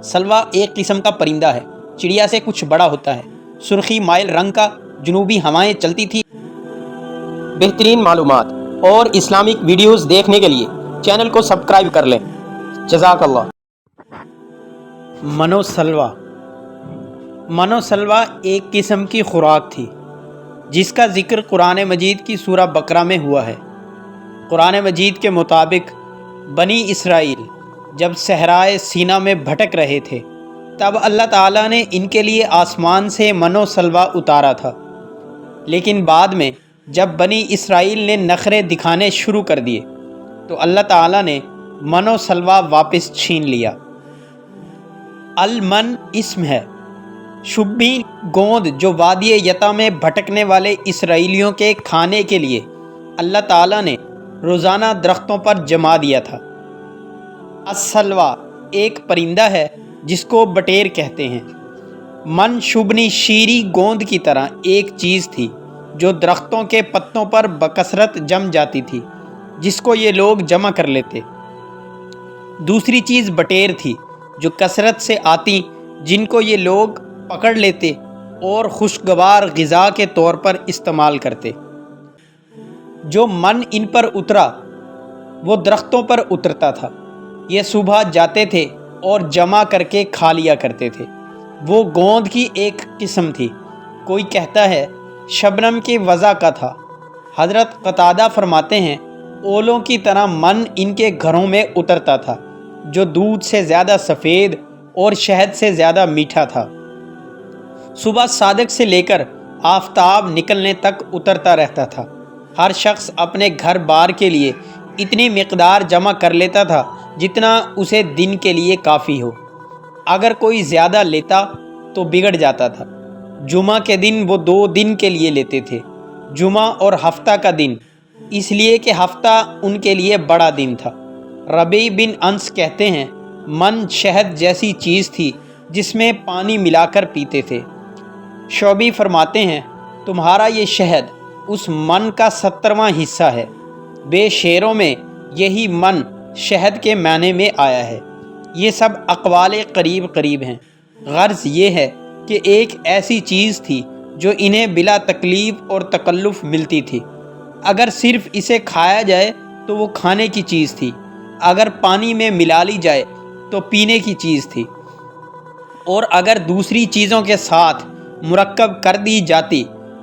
سلوا ایک قسم کا پرندہ ہے، چڑیا سے کچھ بڑا ہوتا ہے، سرخی مائل رنگ کا، جنوبی ہوائیں چلتی تھی۔ بہترین معلومات اور اسلامک ویڈیوز دیکھنے کے لیے چینل کو سبسکرائب کر لیں۔ جزاک اللہ۔ منو سلوا ایک قسم کی خوراک تھی جس کا ذکر قرآن مجید کی سورہ بقرہ میں ہوا ہے۔ قرآن مجید کے مطابق بنی اسرائیل جب صحرائے سینا میں بھٹک رہے تھے تب اللہ تعالیٰ نے ان کے لیے آسمان سے منو سلوا اتارا تھا، لیکن بعد میں جب بنی اسرائیل نے نخرے دکھانے شروع کر دیے تو اللہ تعالیٰ نے منو سلوا واپس چھین لیا۔ المن اسم ہے، شبی گوند جو وادی یتا میں بھٹکنے والے اسرائیلیوں کے کھانے کے لیے اللہ تعالیٰ نے روزانہ درختوں پر جما دیا تھا۔ السلوا ایک پرندہ ہے جس کو بٹیر کہتے ہیں۔ من شبنی شیری گوند کی طرح ایک چیز تھی جو درختوں کے پتوں پر بکثرت جم جاتی تھی، جس کو یہ لوگ جمع کر لیتے۔ دوسری چیز بٹیر تھی جو کثرت سے آتی، جن کو یہ لوگ پکڑ لیتے اور خوشگوار غذا کے طور پر استعمال کرتے۔ جو من ان پر اترا وہ درختوں پر اترتا تھا، یہ صبح جاتے تھے اور جمع کر کے کھا لیا کرتے تھے۔ وہ گوند کی ایک قسم تھی، کوئی کہتا ہے شبنم کی وضع کا تھا۔ حضرت قتادہ فرماتے ہیں اولوں کی طرح من ان کے گھروں میں اترتا تھا، جو دودھ سے زیادہ سفید اور شہد سے زیادہ میٹھا تھا۔ صبح صادق سے لے کر آفتاب نکلنے تک اترتا رہتا تھا۔ ہر شخص اپنے گھر بار کے لیے اتنی مقدار جمع کر لیتا تھا جتنا اسے دن کے لیے کافی ہو۔ اگر کوئی زیادہ لیتا تو بگڑ جاتا تھا۔ جمعہ کے دن وہ 2 دن کے لیے لیتے تھے، جمعہ اور ہفتہ کا دن، اس لیے کہ ہفتہ ان کے لیے بڑا دن تھا۔ ربیع بن انس کہتے ہیں من شہد جیسی چیز تھی جس میں پانی ملا کر پیتے تھے۔ شعبی فرماتے ہیں تمہارا یہ شہد اس من کا 70واں حصہ ہے۔ بے شعروں میں یہی من شہد کے معنی میں آیا ہے۔ یہ سب اقوال قریب ہیں۔ غرض یہ ہے کہ ایک ایسی چیز تھی جو انہیں بلا تکلیف اور تکلف ملتی تھی۔ اگر صرف اسے کھایا جائے تو وہ کھانے کی چیز تھی، اگر پانی میں ملا لی جائے تو پینے کی چیز تھی، اور اگر دوسری چیزوں کے ساتھ مرکب کر دی جاتی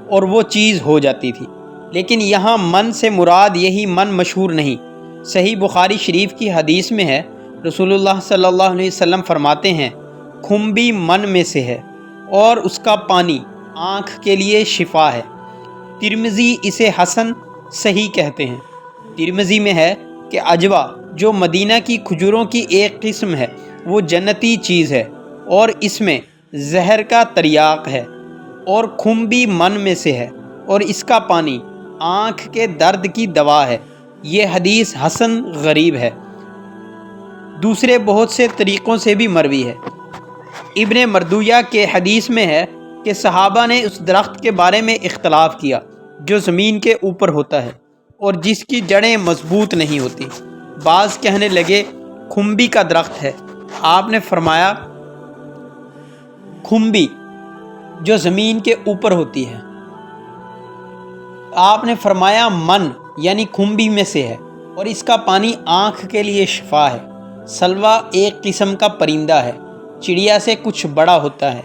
اور وہ چیز ہو جاتی تھی۔ لیکن یہاں من سے مراد یہی من مشہور نہیں۔ صحیح بخاری شریف کی حدیث میں ہے، رسول اللہ صلی اللہ علیہ وسلم فرماتے ہیں کھمبی من میں سے ہے اور اس کا پانی آنکھ کے لیے شفا ہے۔ ترمذی اسے حسن صحیح کہتے ہیں۔ ترمذی میں ہے کہ عجوہ جو مدینہ کی کھجوروں کی ایک قسم ہے وہ جنتی چیز ہے اور اس میں زہر کا تریاق ہے، اور کھمبی من میں سے ہے اور اس کا پانی آنکھ کے درد کی دوا ہے۔ یہ حدیث حسن غریب ہے، دوسرے بہت سے طریقوں سے بھی مروی ہے۔ ابن مردویہ کے حدیث میں ہے کہ صحابہ نے اس درخت کے بارے میں اختلاف کیا جو زمین کے اوپر ہوتا ہے اور جس کی جڑیں مضبوط نہیں ہوتی۔ بعض کہنے لگے کھمبی کا درخت ہے۔ آپ نے فرمایا کھمبی جو زمین کے اوپر ہوتی ہے۔ آپ نے فرمایا من یعنی کھمبی میں سے ہے اور اس کا پانی آنکھ کے لیے شفا ہے۔ سلوا ایک قسم کا پرندہ ہے، چڑیا سے کچھ بڑا ہوتا ہے،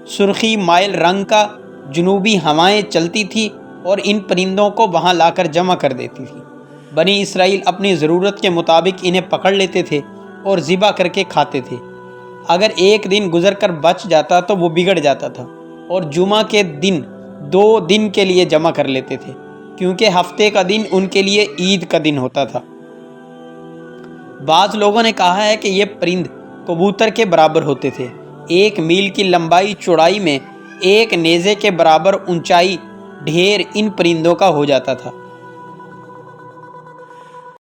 سرخی مائل رنگ کا، جنوبی ہوائیں چلتی تھی اور ان پرندوں کو وہاں لا کر جمع کر دیتی تھی۔ بنی اسرائیل اپنی ضرورت کے مطابق انہیں پکڑ لیتے تھے اور ذبح کر کے کھاتے تھے۔ اگر ایک دن گزر کر بچ جاتا تو وہ بگڑ جاتا تھا، اور جمعہ کے دن 2 دن کے لیے جمع کر لیتے تھے، کیونکہ ہفتے کا دن ان کے لیے عید کا دن ہوتا تھا۔ بعض لوگوں نے کہا ہے کہ یہ پرند کبوتر کے برابر ہوتے تھے۔ 1 میل کی لمبائی چوڑائی میں 1 نیزے کے برابر اونچائی ڈھیر ان پرندوں کا ہو جاتا تھا۔